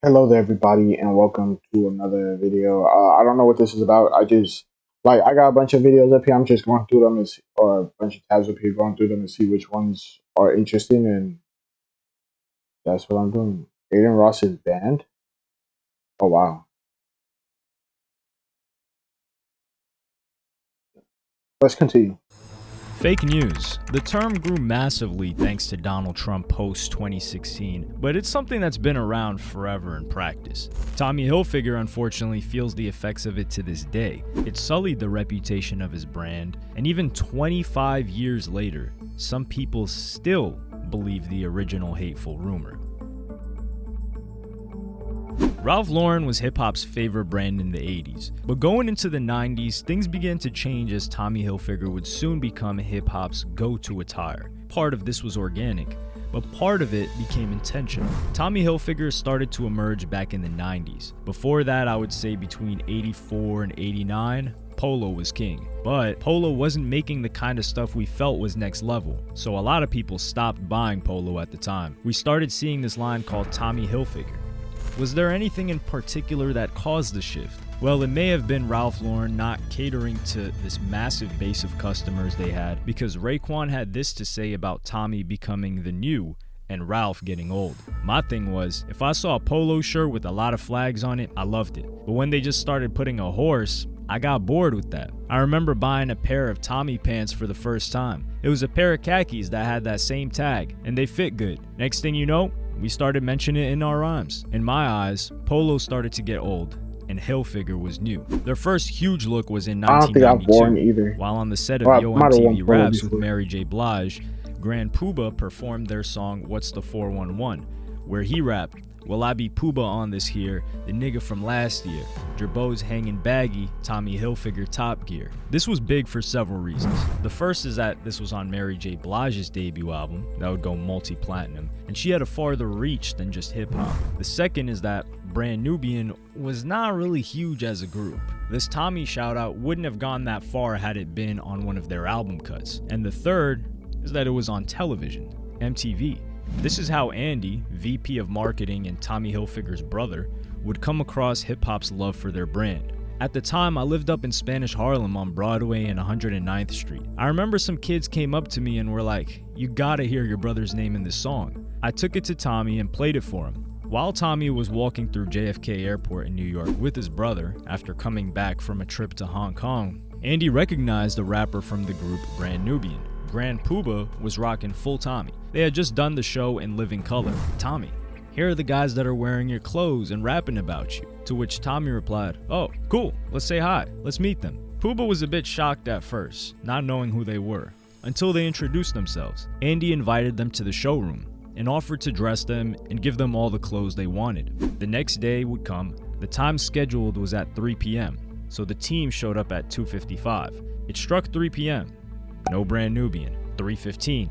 Hello there, everybody, and welcome to another video. I don't know what this is about. I got a bunch of videos up here. I'm just going through them or a bunch of tabs up here, going through them to see which ones are interesting, and that's what I'm doing. Aiden Ross is banned. Oh wow. Let's continue. Fake news. The term grew massively thanks to Donald Trump post-2016, but it's something that's been around forever in practice. Tommy Hilfiger unfortunately feels the effects of it to this day. It sullied the reputation of his brand, and even 25 years later, some people still believe the original hateful rumor. Ralph Lauren was hip-hop's favorite brand in the 80s, but going into the 90s, things began to change as Tommy Hilfiger would soon become hip-hop's go-to attire. Part of this was organic, but part of it became intentional. Tommy Hilfiger started to emerge back in the 90s. Before that, I would say between 84 and 89, Polo was king. But Polo wasn't making the kind of stuff we felt was next level, so a lot of people stopped buying Polo at the time. We started seeing this line called Tommy Hilfiger. Was there anything in particular that caused the shift? Well, it may have been Ralph Lauren not catering to this massive base of customers they had, because Raekwon had this to say about Tommy becoming the new and Ralph getting old. My thing was, if I saw a polo shirt with a lot of flags on it, I loved it. But when they just started putting a horse, I got bored with that. I remember buying a pair of Tommy pants for the first time. It was a pair of khakis that had that same tag, and they fit good. Next thing you know, we started mentioning it in our rhymes. In my eyes, Polo started to get old, and Hilfiger was new. Their first huge look was in 1992, while on the set of Yo MTV Raps with Mary J. Blige, Grand Puba performed their song What's the 411, where he rapped, "Will I be Puba on this here, the nigga from last year, Jerbo's hanging baggy, Tommy Hilfiger top gear." This was big for several reasons. The first is that this was on Mary J. Blige's debut album that would go multi-platinum, and she had a farther reach than just hip-hop. The second is that Brand Nubian was not really huge as a group. This Tommy shout-out wouldn't have gone that far had it been on one of their album cuts. And the third is that it was on television, MTV. This is how Andy, VP of Marketing and Tommy Hilfiger's brother, would come across hip-hop's love for their brand. At the time, I lived up in Spanish Harlem on Broadway and 109th Street. I remember some kids came up to me and were like, "You gotta hear your brother's name in this song." I took it to Tommy and played it for him. While Tommy was walking through JFK Airport in New York with his brother after coming back from a trip to Hong Kong, Andy recognized a rapper from the group Brand Nubian. Grand Puba was rocking full Tommy. They had just done the show in living color. "Tommy, here are the guys that are wearing your clothes and rapping about you." To which Tommy replied, "Oh, cool, let's say hi, let's meet them." Puba was a bit shocked at first, not knowing who they were, until they introduced themselves. Andy invited them to the showroom and offered to dress them and give them all the clothes they wanted. The next day would come. The time scheduled was at 3 p.m., so the team showed up at 2:55. It struck 3 p.m. No Brand Nubian. 3:15.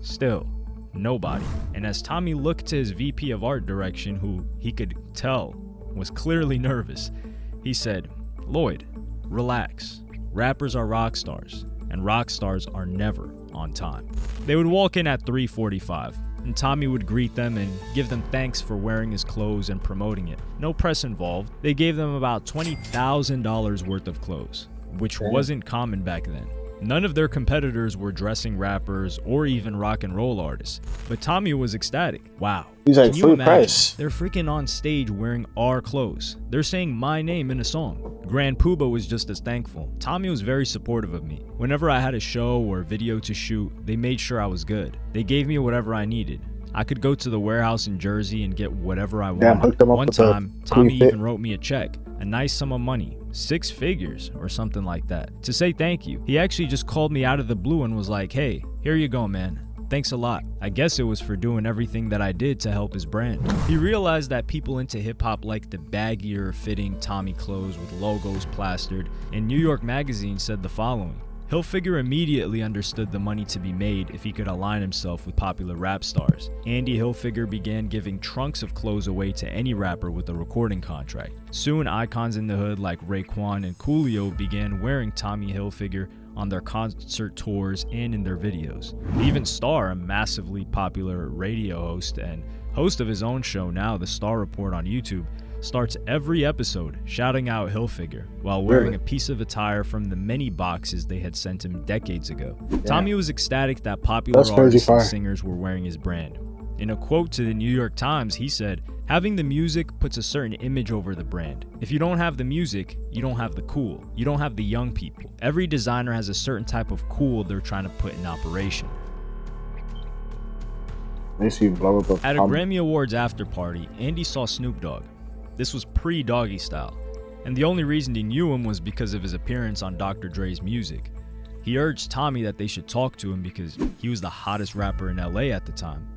Still, nobody. And as Tommy looked to his VP of Art Direction, who he could tell was clearly nervous, he said, "Lloyd, relax. Rappers are rock stars, and rock stars are never on time." They would walk in at 3:45, and Tommy would greet them and give them thanks for wearing his clothes and promoting it. No press involved. They gave them about $20,000 worth of clothes, which wasn't common back then. None of their competitors were dressing rappers or even rock and roll artists, but Tommy was ecstatic. Wow. He's like, can you free imagine? price. They're freaking on stage wearing our clothes. They're saying my name in a song. Grand Puba was just as thankful. Tommy was very supportive of me. Whenever I had a show or video to shoot, they made sure I was good. They gave me whatever I needed. I could go to the warehouse in Jersey and get whatever I wanted. One time, Tommy even wrote me a check, a nice sum of money, 6 figures or something like that, to say thank you. He actually just called me out of the blue and was like, "Hey, here you go, man. Thanks a lot." I guess it was for doing everything that I did to help his brand. He realized that people into hip-hop liked the baggier fitting Tommy clothes with logos plastered, and New York Magazine said the following: Hilfiger immediately understood the money to be made if he could align himself with popular rap stars. Andy Hilfiger began giving trunks of clothes away to any rapper with a recording contract. Soon, icons in the hood like Raekwon and Coolio began wearing Tommy Hilfiger on their concert tours and in their videos. Even Star, a massively popular radio host and host of his own show now, The Star Report on YouTube, starts every episode shouting out Hilfiger while wearing a piece of attire from the many boxes they had sent him decades ago. Yeah. Tommy was ecstatic that popular artists and singers were wearing his brand. In a quote to the New York Times, he said, "Having the music puts a certain image over the brand. If you don't have the music, you don't have the cool. You don't have the young people. Every designer has a certain type of cool they're trying to put in operation." At a Grammy Awards after party, Andy saw Snoop Dogg. This was pre-Doggy Style, and the only reason he knew him was because of his appearance on Dr. Dre's music. He urged Tommy that they should talk to him because he was the hottest rapper in LA at the time.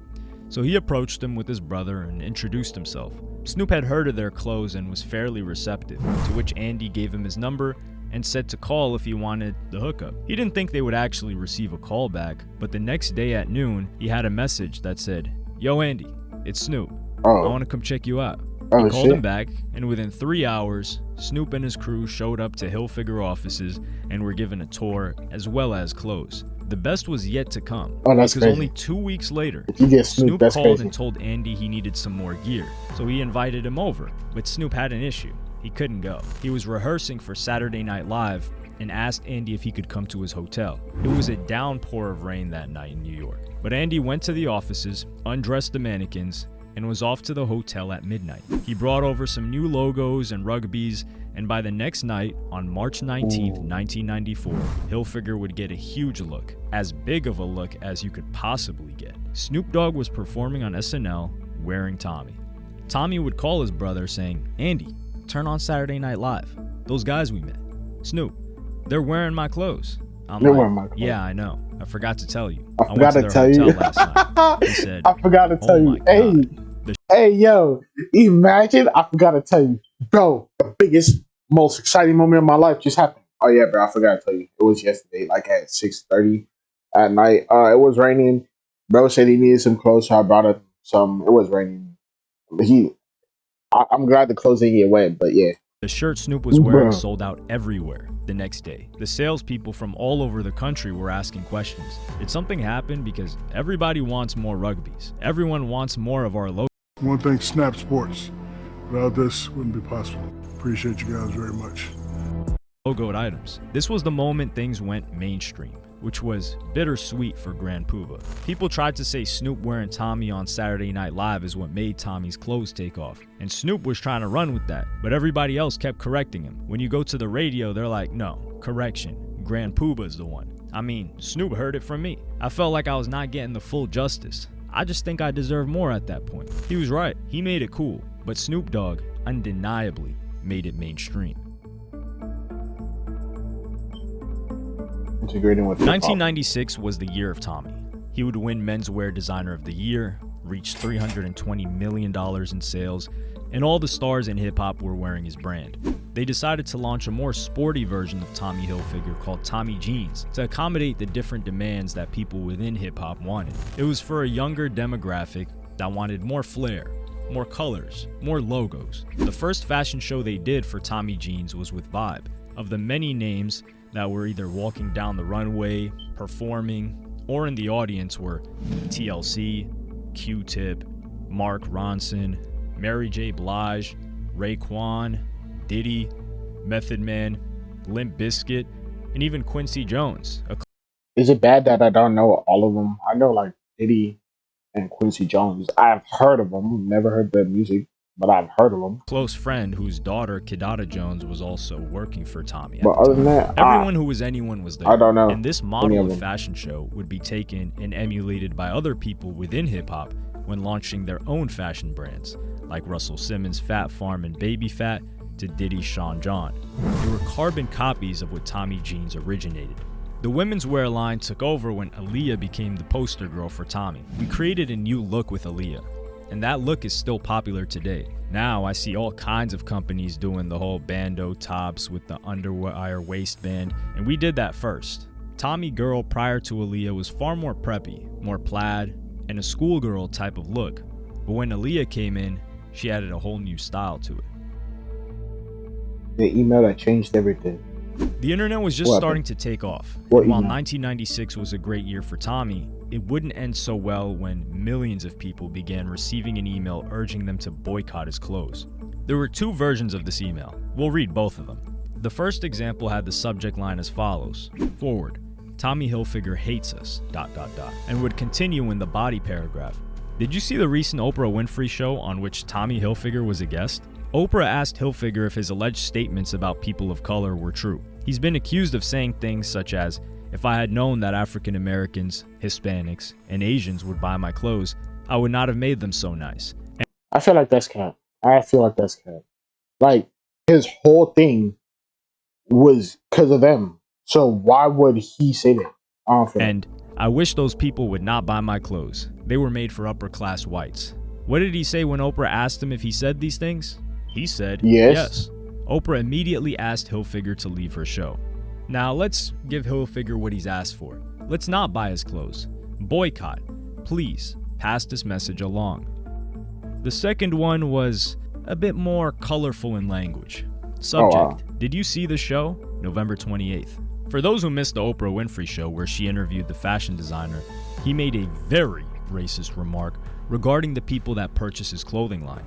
So he approached him with his brother and introduced himself. Snoop had heard of their clothes and was fairly receptive, to which Andy gave him his number and said to call if he wanted the hookup. He didn't think they would actually receive a call back, but the next day at noon, he had a message that said, "Yo Andy, it's Snoop. I want to come check you out." He called him back, and within 3 hours, Snoop and his crew showed up to Hilfiger offices and were given a tour as well as clothes. The best was yet to come, because crazy. Only 2 weeks later, Snoop called and told Andy he needed some more gear, so he invited him over, but Snoop had an issue. He couldn't go. He was rehearsing for Saturday Night Live and asked Andy if he could come to his hotel. It was a downpour of rain that night in New York, but Andy went to the offices, undressed the mannequins, and was off to the hotel at midnight. He brought over some new logos and rugbies, and by the next night, on March 19th, 1994, Hilfiger would get a huge look, as big of a look as you could possibly get. Snoop Dogg was performing on SNL wearing Tommy. Tommy would call his brother saying, "Andy, turn on Saturday Night Live. Those guys we met. Snoop, they're wearing my clothes." They're wearing my clothes. "Yeah, I know. I forgot to tell you. I forgot to tell you last night." He said, "I forgot to tell you. Hey, yo, imagine I forgot to tell you, bro. The biggest, most exciting moment of my life just happened. Oh yeah, bro, I forgot to tell you. It was yesterday, like at 6:30 at night. It was raining. Bro said he needed some clothes, so I brought him some. It was raining. I'm glad the clothes didn't get wet, but yeah." The shirt Snoop was wearing sold out everywhere the next day. The salespeople from all over the country were asking questions. Did something happen? Because everybody wants more rugbies. Everyone wants more of our logo. I want to thank Snap Sports. Without this, wouldn't be possible. Appreciate you guys very much. Logoed items. This was the moment things went mainstream, which was bittersweet for Grand Poobah. People tried to say Snoop wearing Tommy on Saturday Night Live is what made Tommy's clothes take off, and Snoop was trying to run with that, but everybody else kept correcting him. When you go to the radio, they're like, "No, correction, Grand Poobah's the one." I mean, Snoop heard it from me. I felt like I was not getting the full justice. I just think I deserved more at that point. He was right. He made it cool, but Snoop Dogg undeniably made it mainstream. Integrating with 1996 was the year of Tommy. He would win Menswear Designer of the Year, reach $320 million in sales, and all the stars in hip-hop were wearing his brand. They decided to launch a more sporty version of Tommy Hilfiger called Tommy Jeans to accommodate the different demands that people within hip-hop wanted. It was for a younger demographic that wanted more flair, more colors, more logos. The first fashion show they did for Tommy Jeans was with Vibe. Of the many names that were either walking down the runway, performing, or in the audience were TLC, Q-Tip, Mark Ronson, Mary J. Blige, Raekwon, Diddy, Method Man, Limp Bizkit, and even Quincy Jones. Is it bad that I don't know all of them? I know like Diddy and Quincy Jones. I've heard of them, never heard their music, but I've heard of them. Close friend whose daughter, Kidada Jones, was also working for Tommy. But other than that, everyone who was anyone was there. I don't know. And this model of fashion show would be taken and emulated by other people within hip-hop when launching their own fashion brands, like Russell Simmons' Fat Farm and Baby Fat to Diddy's Sean John. They were carbon copies of what Tommy Jeans originated. The women's wear line took over when Aaliyah became the poster girl for Tommy. We created a new look with Aaliyah, and that look is still popular today. Now I see all kinds of companies doing the whole bandeau tops with the underwire waistband, and we did that first. Tommy girl prior to Aaliyah was far more preppy, more plaid, and a schoolgirl type of look. But when Aaliyah came in, she added a whole new style to it. The email that changed everything. The internet was just starting to take off. And while 1996 was a great year for Tommy, it wouldn't end so well when millions of people began receiving an email urging them to boycott his clothes. There were two versions of this email. We'll read both of them. The first example had the subject line as follows: forward, Tommy Hilfiger hates us, ... and would continue in the body paragraph. Did you see the recent Oprah Winfrey show on which Tommy Hilfiger was a guest? Oprah asked Hilfiger if his alleged statements about people of color were true. He's been accused of saying things such as, "If I had known that African Americans, Hispanics, and Asians would buy my clothes, I would not have made them so nice." I feel like that's cap. I feel like that's cap. Like, his whole thing was because of them. So why would he say that? I don't feel And I wish those people would not buy my clothes. They were made for upper class whites. What did he say when Oprah asked him if he said these things? He said yes. Oprah immediately asked Hilfiger to leave her show. Now let's give Hilfiger what he's asked for. Let's not buy his clothes. Boycott. Please pass this message along. The second one was a bit more colorful in language. Subject: Did you see the show? November 28th. For those who missed the Oprah Winfrey show where she interviewed the fashion designer, he made a very racist remark regarding the people that purchase his clothing line.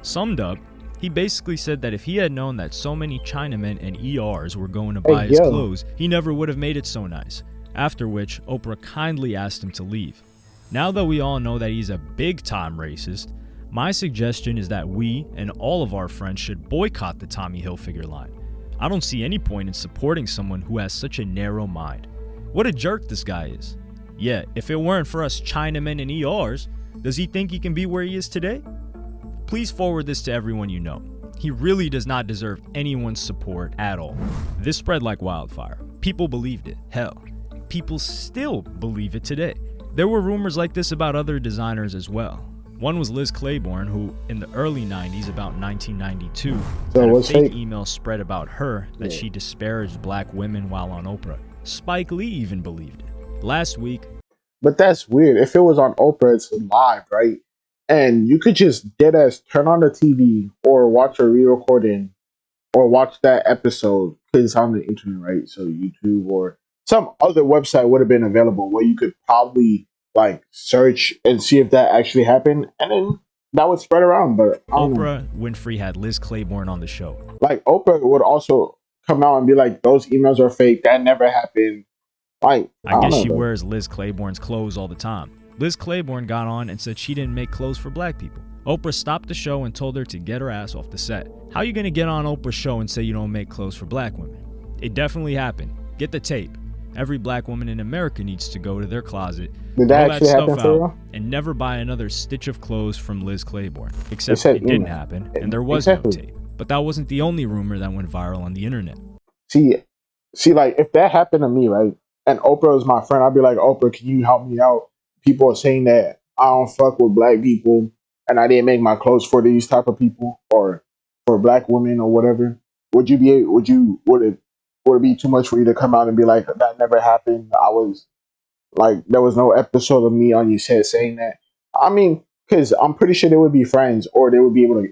Summed up, he basically said that if he had known that so many Chinamen and ERs were going to buy his clothes, he never would have made it so nice. After which, Oprah kindly asked him to leave. Now that we all know that he's a big-time racist, my suggestion is that we and all of our friends should boycott the Tommy Hilfiger line. I don't see any point in supporting someone who has such a narrow mind. What a jerk this guy is. Yeah, if it weren't for us Chinamen and ERs, does he think he can be where he is today? Please forward this to everyone you know. He really does not deserve anyone's support at all. This spread like wildfire. People believed it. Hell, people still believe it today. There were rumors like this about other designers as well. One was Liz Claiborne, who in the early 90s, about 1992, had a fake email spread about her that she disparaged black women while on Oprah. Spike Lee even believed it. Last week... But that's weird. If it was on Oprah, it's live, right? And you could just deadass turn on the TV or watch a re-recording or watch that episode because it's on the internet, right? So YouTube or some other website would have been available where you could probably like search and see if that actually happened, and then that would spread around. But Oprah Winfrey had Liz Claiborne on the show. Like Oprah would also come out and be like, "Those emails are fake. That never happened." Like I guess she wears Liz Claiborne's clothes all the time. Liz Claiborne got on and said she didn't make clothes for black people. Oprah stopped the show and told her to get her ass off the set. How are you gonna get on Oprah's show and say you don't make clothes for black women? It definitely happened. Get the tape. Every black woman in America needs to go to their closet, throw that stuff out, and never buy another stitch of clothes from Liz Claiborne. Except it didn't happen, and there was no tape. But that wasn't the only rumor that went viral on the internet. See, like, if that happened to me, right, and Oprah was my friend, I'd be like, "Oprah, can you help me out? People are saying that I don't fuck with black people, and I didn't make my clothes for these type of people, or for black women, or whatever." Would it be too much for you to come out and be like, "That never happened. I was like, there was no episode of me on your set saying that"? I mean, because I'm pretty sure they would be friends, or they would be able to,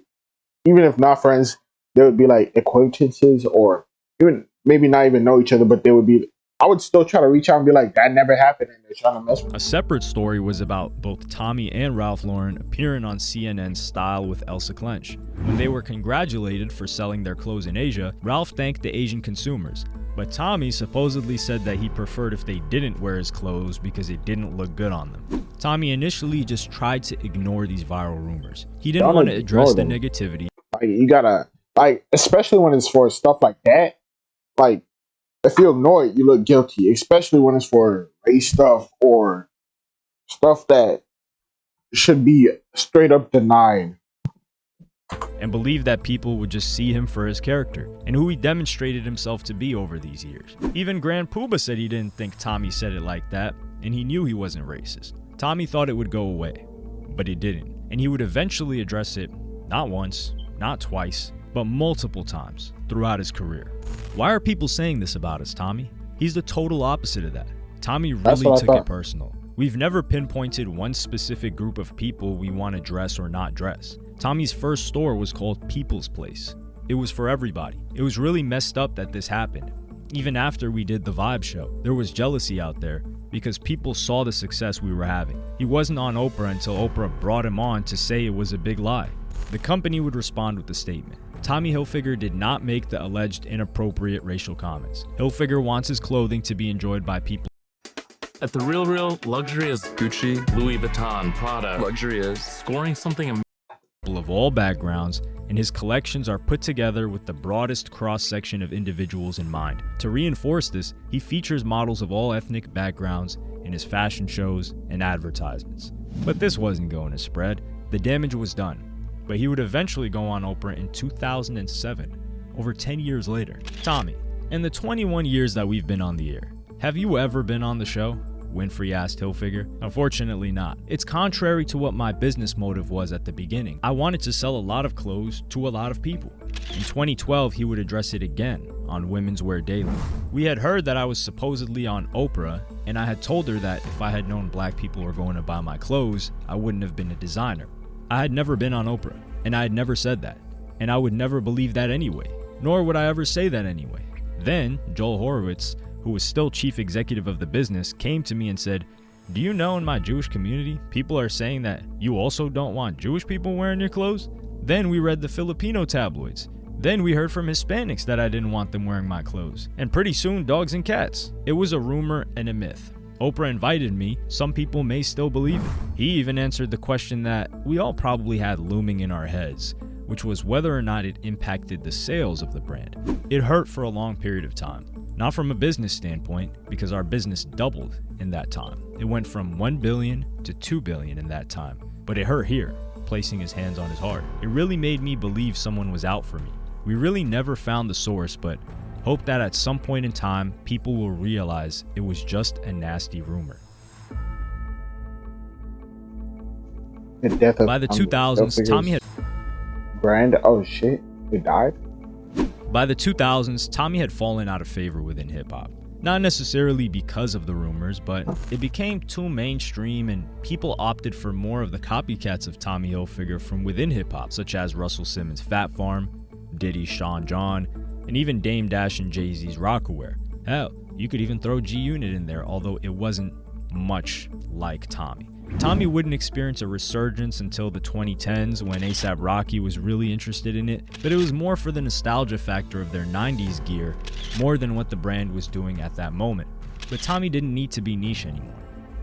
even if not friends, they would be like acquaintances, or even maybe not even know each other, but they would be. I would still try to reach out and be like, "That never happened," and they're trying to mess with me. A separate story was about both Tommy and Ralph Lauren appearing on CNN's Style with Elsa Clench. When they were congratulated for selling their clothes in Asia, Ralph thanked the Asian consumers. But Tommy supposedly said that he preferred if they didn't wear his clothes because it didn't look good on them. Tommy initially just tried to ignore these viral rumors. He didn't want to address the negativity. Like, you gotta, like, especially when it's for stuff like that, like, if you ignore it, you look guilty, especially when it's for race stuff or stuff that should be straight up denied. And believe that people would just see him for his character and who he demonstrated himself to be over these years. Even Grand Poobah said he didn't think Tommy said it like that, and he knew he wasn't racist. Tommy thought it would go away, but it didn't, and he would eventually address it not once, not twice, but multiple times throughout his career. Why are people saying this about us, Tommy? He's the total opposite of that. Tommy really took it personal. We've never pinpointed one specific group of people we want to dress or not dress. Tommy's first store was called People's Place. It was for everybody. It was really messed up that this happened. Even after we did the Vibe show, there was jealousy out there, because people saw the success we were having. He wasn't on Oprah until Oprah brought him on to say it was a big lie. The company would respond with a statement. Tommy Hilfiger did not make the alleged inappropriate racial comments. Hilfiger wants his clothing to be enjoyed by people. At The Real, luxury is Gucci, Louis Vuitton, Prada. Luxury is scoring something of all backgrounds, and his collections are put together with the broadest cross-section of individuals in mind. To reinforce this, he features models of all ethnic backgrounds in his fashion shows and advertisements. But this wasn't going to spread. The damage was done. But he would eventually go on Oprah in 2007, over 10 years later. Tommy, in the 21 years that we've been on the air, have you ever been on the show? Winfrey asked Hilfiger. Unfortunately not. It's contrary to what my business motive was at the beginning. I wanted to sell a lot of clothes to a lot of people. In 2012, he would address it again on Women's Wear Daily. We had heard that I was supposedly on Oprah, and I had told her that if I had known black people were going to buy my clothes, I wouldn't have been a designer. I had never been on Oprah, and I had never said that, and I would never believe that anyway, nor would I ever say that anyway. Then, Joel Horowitz, who was still chief executive of the business, came to me and said, "Do you know in my Jewish community, people are saying that you also don't want Jewish people wearing your clothes?" Then we read the Filipino tabloids. Then we heard from Hispanics that I didn't want them wearing my clothes. And pretty soon, dogs and cats. It was a rumor and a myth. Oprah invited me. Some people may still believe it. He even answered the question that we all probably had looming in our heads, which was whether or not it impacted the sales of the brand. It hurt for a long period of time. Not from a business standpoint, because our business doubled in that time. It went from 1 billion to 2 billion in that time. But it hurt here, placing his hands on his heart. It really made me believe someone was out for me. We really never found the source, but hope that at some point in time, people will realize it was just a nasty rumor. The death of By the 2000s, Tommy had... Brand? Oh shit, he died? By the 2000s, Tommy had fallen out of favor within hip-hop. Not necessarily because of the rumors, but it became too mainstream and people opted for more of the copycats of Tommy Hilfiger from within hip-hop, such as Russell Simmons' Fat Farm, Diddy's Sean John, and even Dame Dash and Jay-Z's Rockaware. Hell, you could even throw G-Unit in there, although it wasn't much like Tommy. Tommy wouldn't experience a resurgence until the 2010s when A$AP Rocky was really interested in it, but it was more for the nostalgia factor of their 90s gear more than what the brand was doing at that moment. But Tommy didn't need to be niche anymore.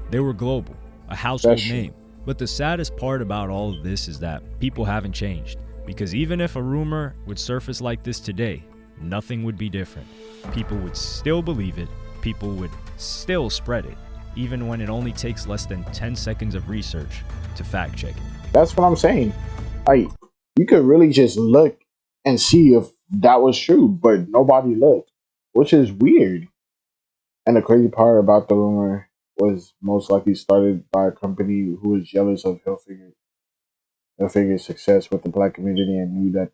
They were global, a household name. But the saddest part about all of this is that people haven't changed, because even if a rumor would surface like this today, nothing would be different. People would still believe it, people would still spread it, even when it only takes less than 10 seconds of research to fact check it. That's what I'm saying. Like, you could really just look and see if that was true, but nobody looked, which is weird. And the crazy part about the rumor was most likely started by a company who was jealous of Hilfiger's success with the black community and knew that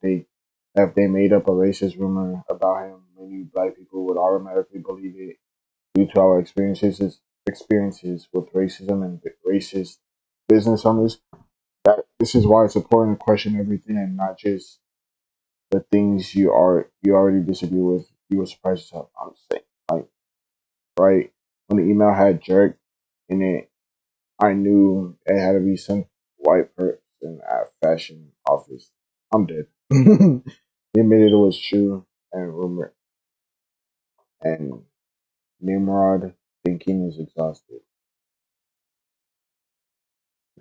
if they made up a racist rumor about him, many black people would automatically believe it due to our experiences with racism and racist business owners. That this is why it's important to question everything and not just the things you already disagree with. You were surprised yourself. I'm saying, like, right when the email had jerk in it, I knew it had to be some white person at fashion office. I'm dead. He admitted it was true and rumor. And Nimrod thinking is exhausted.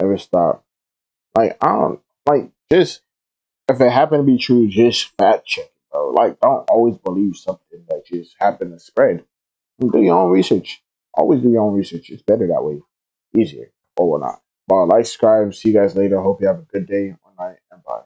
Never stop. Like, I don't, like, just, if it happened to be true, just fact check it, bro. Like, don't always believe something that just happened to spread. Do your own research. Always do your own research. It's better that way. Easier. Or whatnot. But like, subscribe. See you guys later. Hope you have a good day or night, and bye.